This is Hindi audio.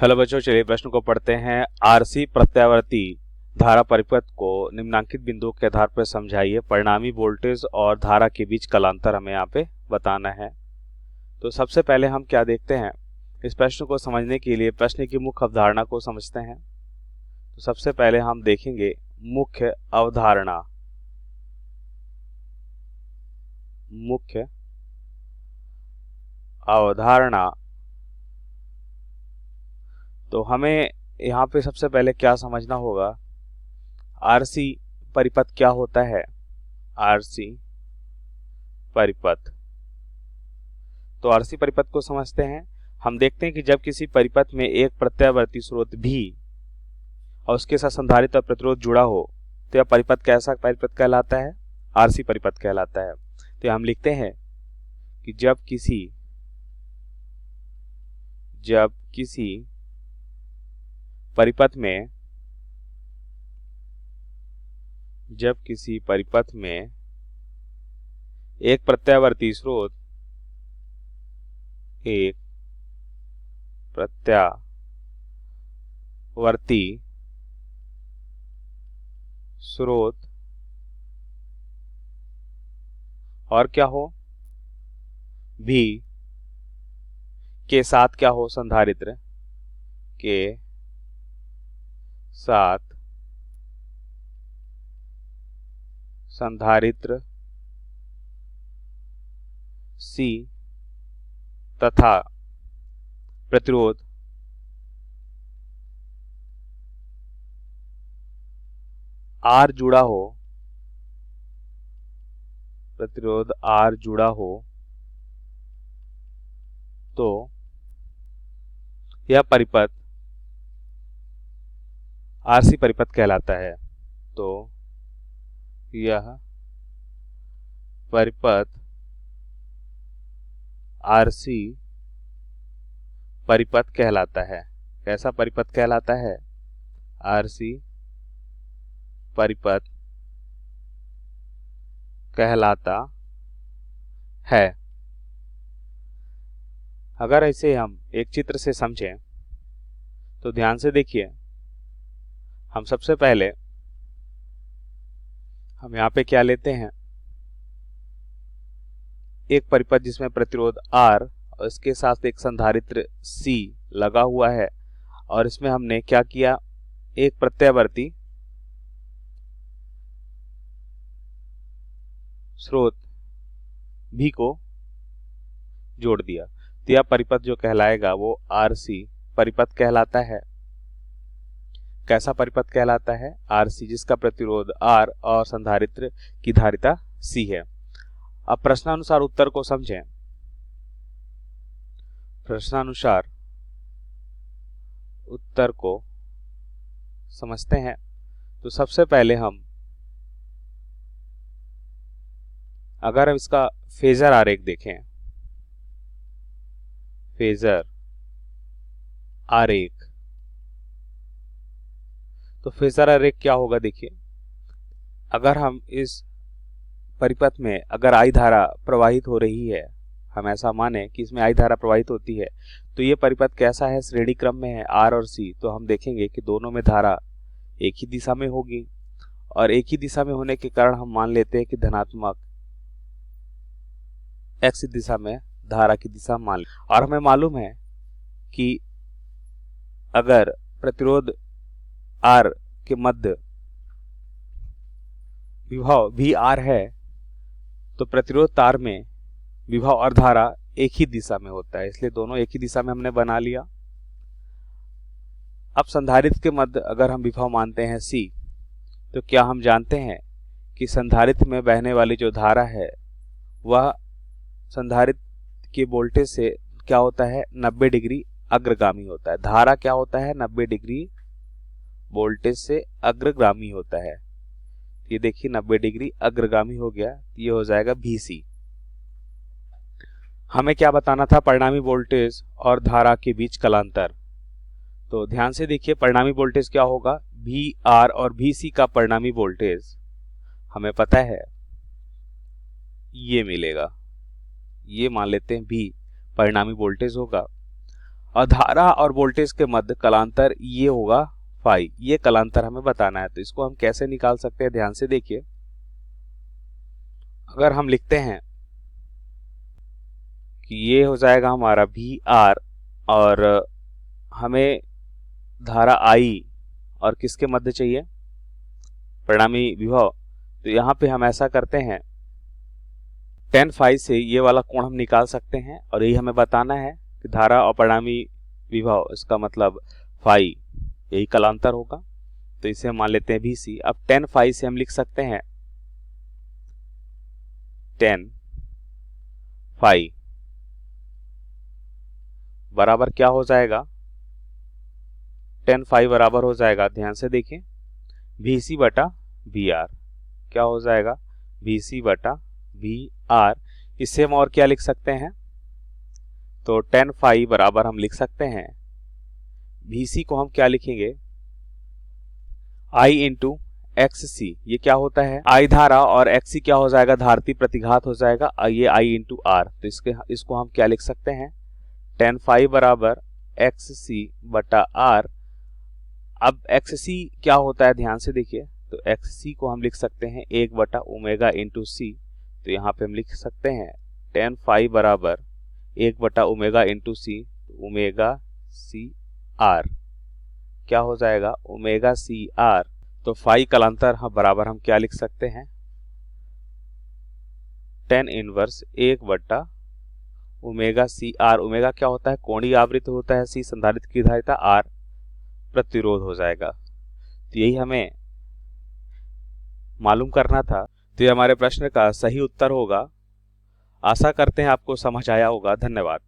हेलो बच्चों, चलिए प्रश्न को पढ़ते हैं। आरसी प्रत्यावर्ती धारा परिपथ को निम्नांकित बिंदुओं के आधार पर समझाइए। परिणामी वोल्टेज और धारा के बीच कलांतर हमें यहाँ पे बताना है। तो सबसे पहले हम क्या देखते हैं, इस प्रश्न को समझने के लिए प्रश्न की मुख्य अवधारणा को समझते हैं। तो सबसे पहले हम देखेंगे मुख्य अवधारणा। मुख्य अवधारणा तो हमें यहाँ पे सबसे पहले क्या समझना होगा, आरसी परिपथ क्या होता है। आरसी परिपथ, तो आरसी परिपथ को समझते हैं। हम देखते हैं कि जब किसी परिपथ में एक प्रत्यावर्ती स्रोत भी और उसके साथ संधारित्र और प्रतिरोध जुड़ा हो तो यह परिपथ कैसा परिपथ कहलाता है, आरसी परिपथ कहलाता है। तो हम लिखते हैं कि जब किसी परिपथ में एक प्रत्यावर्ती स्रोत और क्या हो भी के साथ क्या हो, संधारित्र के साथ संधारित्र C तथा प्रतिरोध R जुड़ा हो, तो यह परिपथ आरसी परिपथ कहलाता है। तो यह परिपथ आरसी परिपथ कहलाता है। कैसा परिपथ कहलाता है, आरसी परिपथ कहलाता है। अगर इसे हम एक चित्र से समझें तो ध्यान से देखिए। हम सबसे पहले हम यहाँ पे क्या लेते हैं, एक परिपथ जिसमें प्रतिरोध R और इसके साथ एक संधारित्र C लगा हुआ है और इसमें हमने क्या किया, एक प्रत्यावर्ती स्रोत भी को जोड़ दिया। तो यह परिपथ जो कहलाएगा वो आरसी परिपथ कहलाता है। कैसा परिपथ कहलाता है, आरसी, जिसका प्रतिरोध R और संधारित्र की धारिता C है। अब प्रश्नानुसार उत्तर को समझें। प्रश्नानुसार उत्तर को समझते हैं। तो सबसे पहले हम अगर हम इसका फेजर आरेख देखें, फेजर आरेख, तो फेजर आरेख क्या होगा, देखिए। अगर हम इस परिपथ में अगर आई धारा प्रवाहित हो रही है, हम ऐसा माने कि इसमें आई धारा प्रवाहित होती है, तो ये परिपथ कैसा है, श्रेणी क्रम में है, R और C। तो हम देखेंगे कि दोनों में धारा एक ही दिशा में होगी और एक ही दिशा में होने के कारण हम मान लेते हैं कि धनात्मक x दिशा में धारा की दिशा मान ले। और हमें मालूम है कि अगर प्रतिरोध R के मध्य विभव भी R है तो प्रतिरोध तार में विभव और धारा एक ही दिशा में होता है, इसलिए दोनों एक ही दिशा में हमने बना लिया। अब संधारित्र के मध्य अगर हम विभव मानते हैं C, तो क्या हम जानते हैं कि संधारित्र में बहने वाली जो धारा है वह संधारित्र के वोल्टेज से क्या होता है, 90 डिग्री अग्रगामी होता है। धारा क्या होता है, 90 डिग्री वोल्टेज से अग्रगामी होता है। ये देखिए 90 डिग्री अग्रगामी हो गया, ये हो जाएगा VC। हमें क्या बताना था, परिणामी वोल्टेज और धारा के बीच कलांतर। तो ध्यान से देखिए, परिणामी वोल्टेज क्या होगा, VR और VC का परिणामी वोल्टेज हमें पता है ये मिलेगा, ये मान लेते हैं V परिणामी वोल्टेज होगा। और धारा और वोल्टेज के मध्य कलांतर ये होगा फाई, ये कलांतर हमें बताना है। तो इसको हम कैसे निकाल सकते हैं, ध्यान से देखिए। अगर हम लिखते हैं कि ये हो जाएगा हमारा वी आर और हमें धारा आई और किसके मध्य चाहिए, परिणामी विभव, तो यहाँ पे हम ऐसा करते हैं tan फाई से ये वाला कोण हम निकाल सकते हैं और यही हमें बताना है कि धारा और परिणामी विभव, इसका मतलब फाई, यही कलांतर होगा। तो इसे हम मान लेते हैं VC। अब tan फाई से हम लिख सकते हैं tan फाई बराबर क्या हो जाएगा, tan फाई बराबर हो जाएगा, ध्यान से देखिए, VC बटा VR। क्या हो जाएगा, VC बटा VR। इससे हम और क्या लिख सकते हैं, तो tan फाई बराबर हम लिख सकते हैं, VC को हम क्या लिखेंगे, I इंटू XC। ये क्या होता है, I धारा और XC क्या हो जाएगा, धारती प्रतिघात हो जाएगा, ये I इंटू R। तो इसको हम क्या लिख सकते हैं, tan फाई बराबर XC बटा R। अब XC क्या होता है, ध्यान से देखिए, तो XC को हम लिख सकते हैं 1 बटा ओमेगा इंटू C। तो यहाँ पे हम लिख सकते हैं tan फाई बराबर 1 बटा omega into C, omega C R। क्या हो जाएगा, ओमेगा C R। तो फाई कलांतर बराबर हम क्या लिख सकते हैं, tan इनवर्स 1 बटा ओमेगा C R। ओमेगा क्या होता है, कोणीय आवृत्ति होता है, C संधारित्र की धारिता, R प्रतिरोध हो जाएगा। तो यही हमें मालूम करना था। तो ये हमारे प्रश्न का सही उत्तर होगा। आशा करते हैं आपको समझ आया होगा। धन्यवाद।